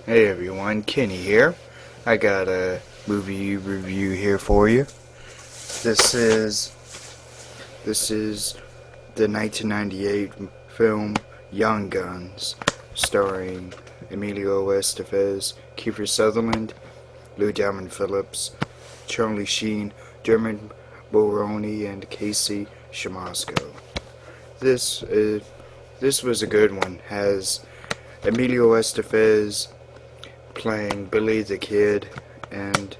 Hey everyone, Kenny here. I got a movie review here for you. This is the 1998 film Young Guns, starring Emilio Estevez, Kiefer Sutherland, Lou Diamond Phillips, Charlie Sheen, Dermot Mulroney, and Casey Shamasco. This was a good one. Has Emilio Estevez playing Billy the Kid, and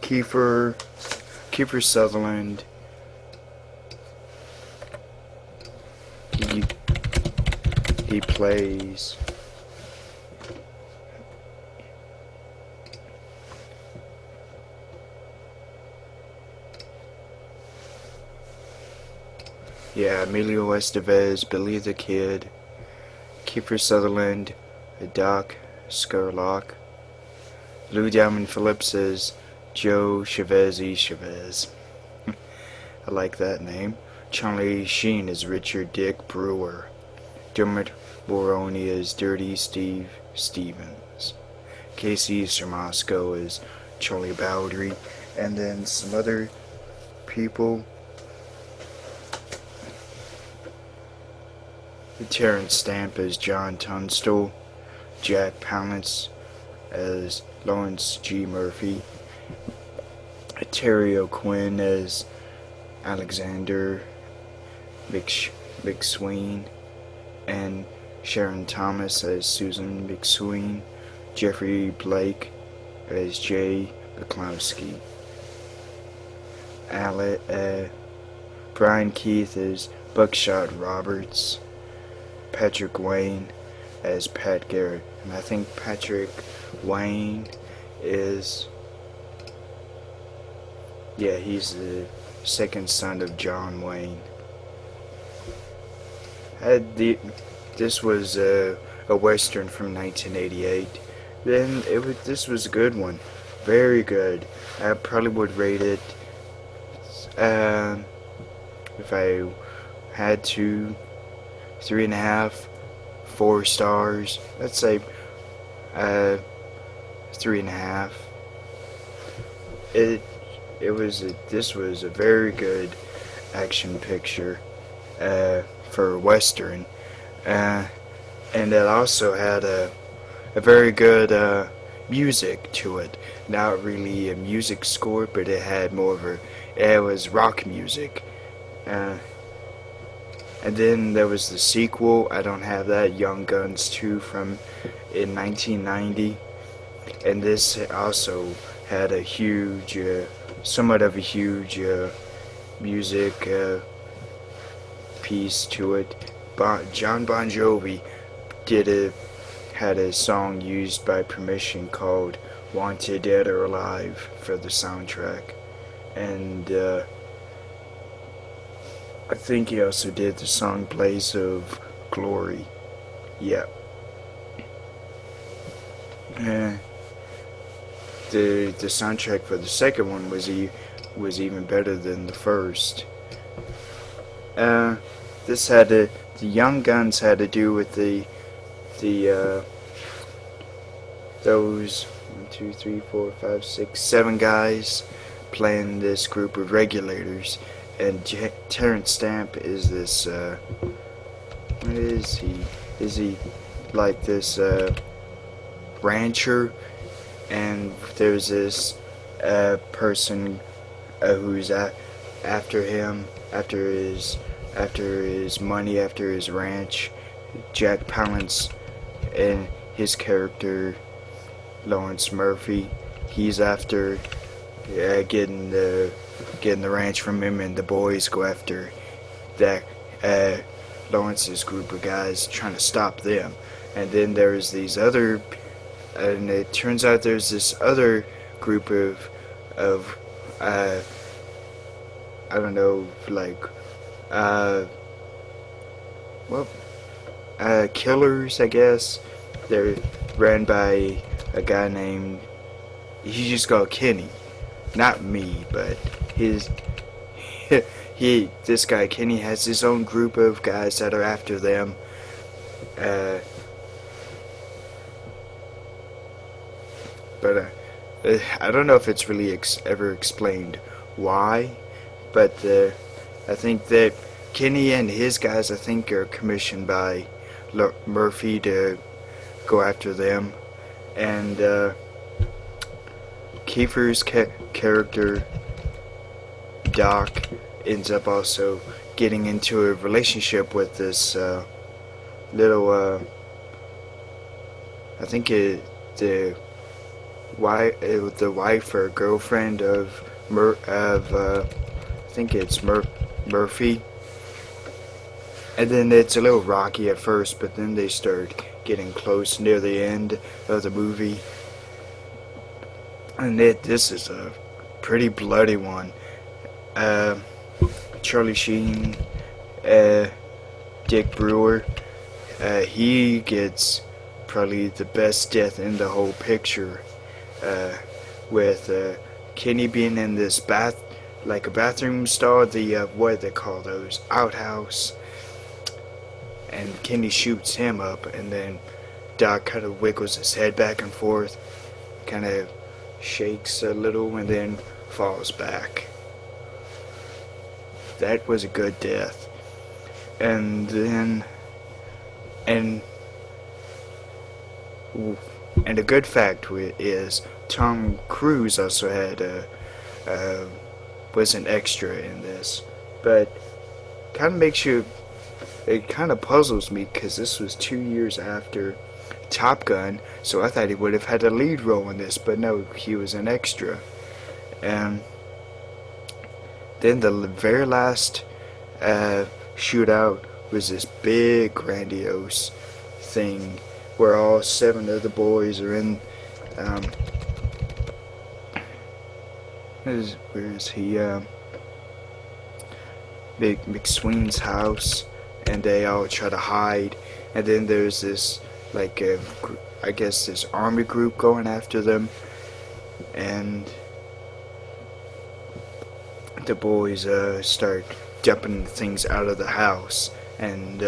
Kiefer Sutherland. He plays Emilio Estevez, Billy the Kid, Kiefer Sutherland, Doc Skurlock, Lou Diamond Phillips is Joe Chavez. I like that name. Charlie Sheen is Richard Dick Brewer. Dermot Mulroney is Dirty Steve Stevens. Casey Sermasco is Charlie Bowdry. And then some other people. Terrence Stamp as John Tunstall. Jack Palance as Lawrence G. Murphy. Terry O'Quinn as Alexander McSween, and Sharon Thomas as Susan McSween. Jeffrey Blake as Jay Beklowski. Brian Keith as Buckshot Roberts. Patrick Wayne as Pat Garrett, and I think Patrick Wayne is, he's the second son of John Wayne. This was a western from 1988. This was a good one, very good. I probably would rate it, if I had to, 3.5, 4 stars. Let's say 3.5. This was a very good action picture for a western, and it also had a very good music to it. Not really a music score, but it had more of it was rock music. And then there was the sequel. I don't have that. Young Guns 2 in 1990. And this also had a huge, somewhat of a huge music piece to it. John Bon Jovi had a song used by permission called Wanted Dead or Alive for the soundtrack. And I think he also did the song Blaze of Glory. Yeah. The soundtrack for the second one was even better than the first. This had the Young Guns had to do with those 1, 2, 3, 4, 5, 6, 7 guys playing this group of regulators. And Terrence Stamp is this, what is he? Is he like this rancher? And there's this person who's after him, after his money, after his ranch. Jack Palance and his character, Lawrence Murphy, he's after getting the ranch from him, and the boys go after that Lawrence's group of guys, trying to stop them. And then there's these other, and it turns out there's this other group of I don't know, like killers, I guess. They're ran by a guy named, he just called Kenny. Not me, but this guy Kenny has his own group of guys that are after them. but I don't know if it's really ever explained why. But I think that Kenny and his guys, I think, are commissioned by Murphy to go after them, and Kiefer's character Doc ends up also getting into a relationship with this little I think the wife or girlfriend of I think it's Murphy. And then it's a little rocky at first, but then they start getting close near the end of the movie. And this is a pretty bloody one. Charlie Sheen, Dick Brewer, he gets probably the best death in the whole picture, with Kenny being in this like a bathroom stall, the what do they call those, outhouse, and Kenny shoots him up, and then Doc kind of wiggles his head back and forth, kind of shakes a little, and then falls back. That was a good death. And then and a good fact is Tom Cruise also had was an extra in this, but kind of makes you, it kind of puzzles me because this was 2 years after Top Gun, so I thought he would have had a lead role in this, but no, he was an extra. And then the very last shootout was this big grandiose thing where all 7 of the boys are in where is he, Big McSween's house, and they all try to hide, and then there's this, like, I guess this army group going after them, and the boys start dumping things out of the house, and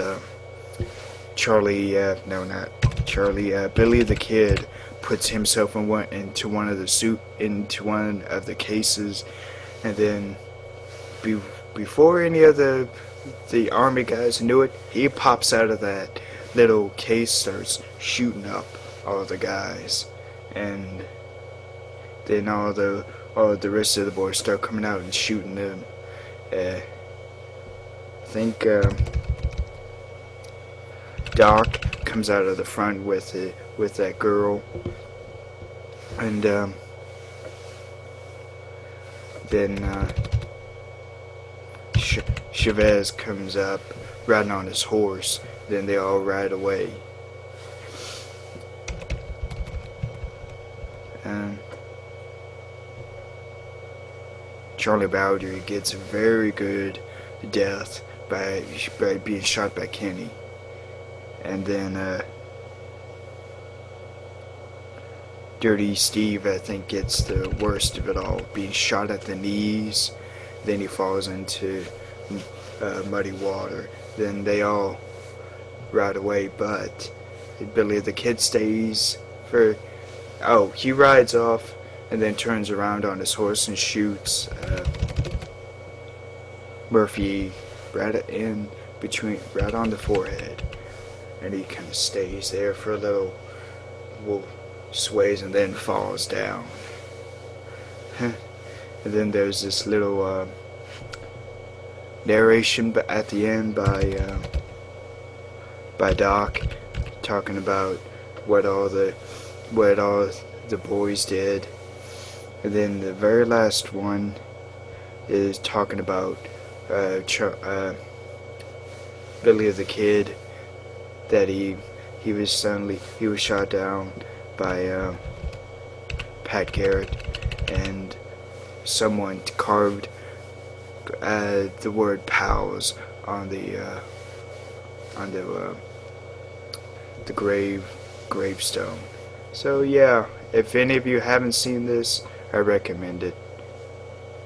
Charlie, no, not Charlie, Billy the Kid puts himself into one of the cases, and then before any of the army guys knew it, he pops out of that little case, starts shooting up all the guys, and then all the rest of the boys start coming out and shooting them. I think Doc comes out of the front with that girl, and then Chavez comes up riding on his horse. Then they all ride away. Charlie Bowder gets a very good death by being shot by Kenny. And then Dirty Steve, I think, gets the worst of it all, being shot at the knees. Then he falls into muddy water. Then they all ride away, but Billy the Kid stays for... Oh, he rides off and then turns around on his horse and shoots Murphy right in between, right on the forehead. And he kind of stays there for a little, sways, and then falls down. And then there's this little narration at the end by Doc, talking about what all the boys did. And then the very last one is talking about Billy the Kid, that he was shot down by Pat Garrett, and someone carved the word "pals" on the gravestone. So yeah, if any of you haven't seen this, I recommend it.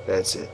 That's it.